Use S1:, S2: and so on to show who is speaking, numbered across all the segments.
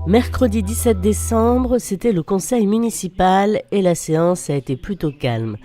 S1: Mercredi 17 décembre, c'était le conseil municipal et la séance a été plutôt calme.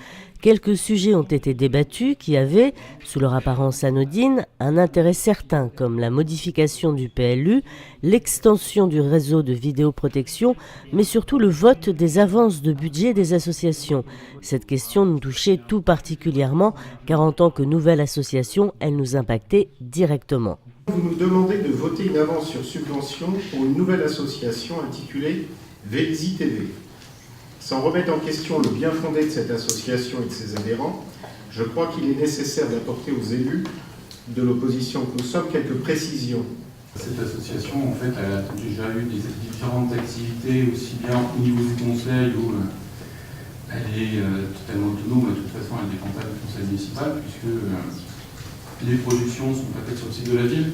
S1: Quelques sujets ont été débattus qui avaient, sous leur apparence anodine, un intérêt certain, comme la modification du PLU, l'extension du réseau de vidéoprotection, mais surtout le vote des avances de budget des associations. Cette question nous touchait tout particulièrement, car en tant que nouvelle association, elle nous impactait directement.
S2: Vous nous demandez de voter une avance sur subvention pour une nouvelle association intitulée Vélizy TV. Sans remettre en question le bien fondé de cette association et de ses adhérents, je crois qu'il est nécessaire d'apporter aux élus de l'opposition que nous sommes quelques précisions.
S3: Cette association, en fait, elle a déjà eu des différentes activités, aussi bien au niveau du conseil où elle est totalement autonome, de toute façon elle ne dépend pas du conseil municipal, puisque les productions ne sont pas faites sur le site de la ville.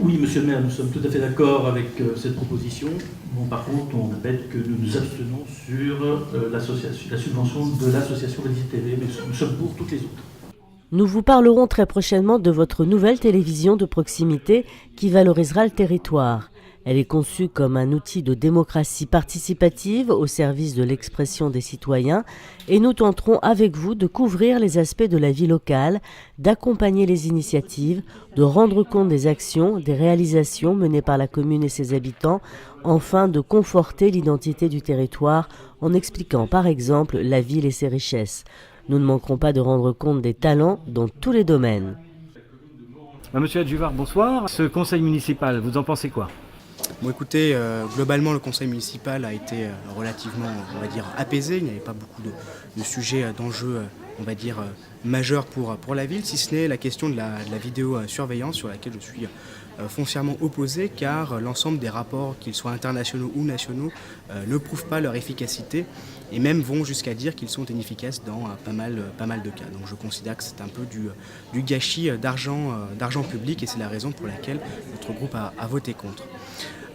S4: Oui, monsieur le maire, nous sommes tout à fait d'accord avec cette proposition. Bon, par contre, on répète que nous nous abstenons sur la subvention de l'association Vélizy TV, mais nous sommes pour toutes les autres.
S1: Nous vous parlerons très prochainement de votre nouvelle télévision de proximité qui valorisera le territoire. Elle est conçue comme un outil de démocratie participative au service de l'expression des citoyens et nous tenterons avec vous de couvrir les aspects de la vie locale, d'accompagner les initiatives, de rendre compte des actions, des réalisations menées par la commune et ses habitants, enfin de conforter l'identité du territoire en expliquant par exemple la ville et ses richesses. Nous ne manquerons pas de rendre compte des talents dans tous les domaines.
S5: Monsieur Adjuvard, bonsoir. Ce conseil municipal, vous en pensez quoi ?
S6: Bon, écoutez, globalement, le conseil municipal a été relativement, on va dire, apaisé. Il n'y avait pas beaucoup de sujets, d'enjeux, on va dire, majeurs pour la ville, si ce n'est la question de la vidéosurveillance sur laquelle je suis foncièrement opposé, car l'ensemble des rapports, qu'ils soient internationaux ou nationaux, ne prouvent pas leur efficacité et même vont jusqu'à dire qu'ils sont inefficaces dans pas mal de cas. Donc je considère que c'est un peu du gâchis d'argent public et c'est la raison pour laquelle notre groupe a voté contre.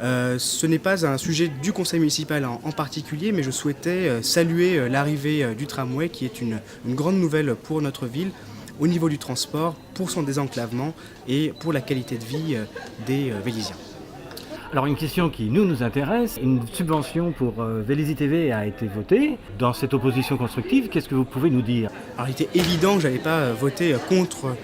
S6: Ce n'est pas un sujet du conseil municipal en particulier, mais je souhaitais saluer l'arrivée du tramway qui est une grande nouvelle pour notre ville au niveau du transport, pour son désenclavement et pour la qualité de vie des Vélizyens.
S5: Alors une question qui nous intéresse, une subvention pour Vélizy TV a été votée. Dans cette opposition constructive, qu'est-ce que vous pouvez nous dire ?
S6: Alors il était évident que je n'allais pas voter contre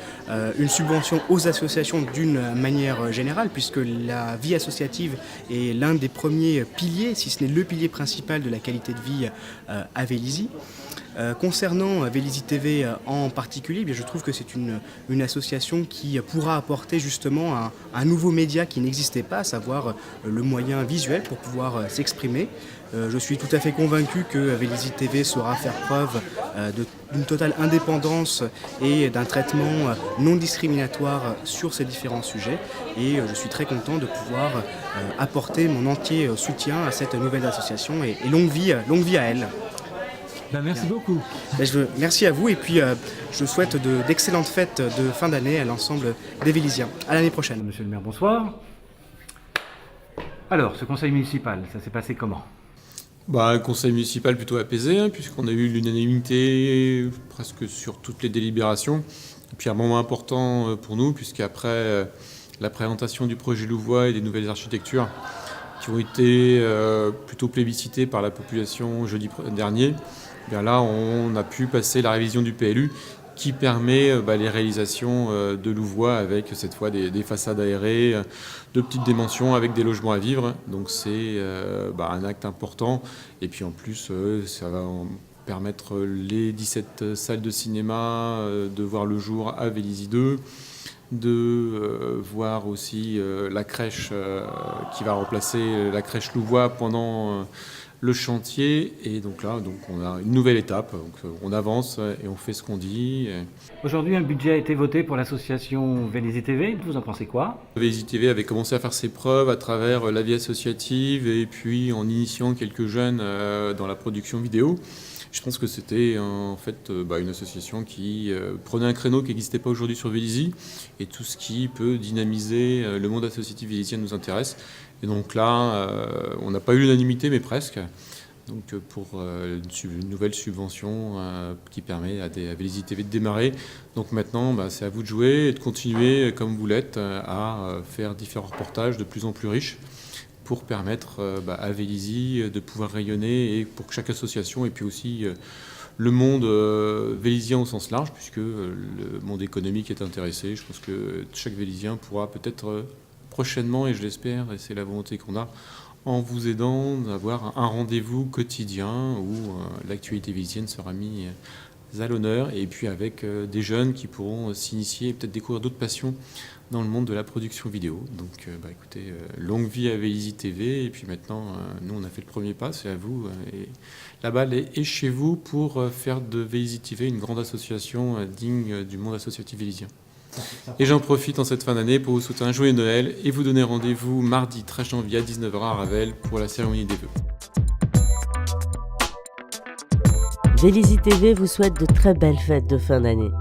S6: une subvention aux associations d'une manière générale, puisque la vie associative est l'un des premiers piliers, si ce n'est le pilier principal de la qualité de vie à Vélizy. Concernant Vélizy TV en particulier, je trouve que c'est une association qui pourra apporter justement un nouveau média qui n'existait pas, à savoir le moyen visuel pour pouvoir s'exprimer. Je suis tout à fait convaincu que Vélizy TV saura faire preuve d'une totale indépendance et d'un traitement non discriminatoire sur ces différents sujets. Et je suis très content de pouvoir apporter mon entier soutien à cette nouvelle association et longue vie à elle.
S5: Merci beaucoup.
S6: Merci à vous et puis je souhaite d'excellentes fêtes de fin d'année à l'ensemble des Vélizyens. À l'année prochaine.
S5: Monsieur le maire, bonsoir. Alors, ce conseil municipal, ça s'est passé comment ?
S7: Un conseil municipal plutôt apaisé, puisqu'on a eu l'unanimité presque sur toutes les délibérations. Et puis un moment important pour nous, puisqu'après la présentation du projet Louvois et des nouvelles architectures qui ont été plutôt plébiscitées par la population jeudi dernier, bien là on a pu passer la révision du PLU qui permet les réalisations de Louvois avec cette fois des façades aérées, de petites dimensions avec des logements à vivre. Donc c'est un acte important. Et puis en plus, ça va permettre les 17 salles de cinéma de voir le jour à Vélizy 2, de voir aussi la crèche qui va remplacer la crèche Louvois pendant le chantier. Et donc là, on a une nouvelle étape. Donc on avance et on fait ce qu'on dit.
S5: Aujourd'hui, un budget a été voté pour l'association Vélizy TV. Vous en pensez quoi ?
S7: Vélizy TV avait commencé à faire ses preuves à travers la vie associative et puis en initiant quelques jeunes dans la production vidéo. Je pense que c'était en fait une association qui prenait un créneau qui n'existait pas aujourd'hui sur Vélizy et tout ce qui peut dynamiser le monde associatif vélyzien nous intéresse. Et donc là, on n'a pas eu l'unanimité, mais presque. Donc pour une nouvelle subvention qui permet à Vélizy TV de démarrer. Donc maintenant, c'est à vous de jouer et de continuer comme vous l'êtes à faire différents reportages de plus en plus riches pour permettre à Vélizy de pouvoir rayonner et pour que chaque association et puis aussi le monde vélizien au sens large, puisque le monde économique est intéressé. Je pense que chaque Vélizien pourra peut-être prochainement, et je l'espère, et c'est la volonté qu'on a, en vous aidant, d'avoir un rendez-vous quotidien où l'actualité vélizienne sera mise à l'honneur, et puis avec des jeunes qui pourront s'initier et peut-être découvrir d'autres passions dans le monde de la production vidéo. Donc écoutez, longue vie à Vélizy TV, et puis maintenant, nous on a fait le premier pas, c'est à vous, et la balle est chez vous pour faire de Vélizy TV une grande association digne du monde associatif vélizien. Et j'en profite en cette fin d'année pour vous souhaiter un joyeux Noël et vous donner rendez-vous mardi 13 janvier à 19h à Ravel pour la cérémonie des vœux.
S1: Vélizy TV vous souhaite de très belles fêtes de fin d'année.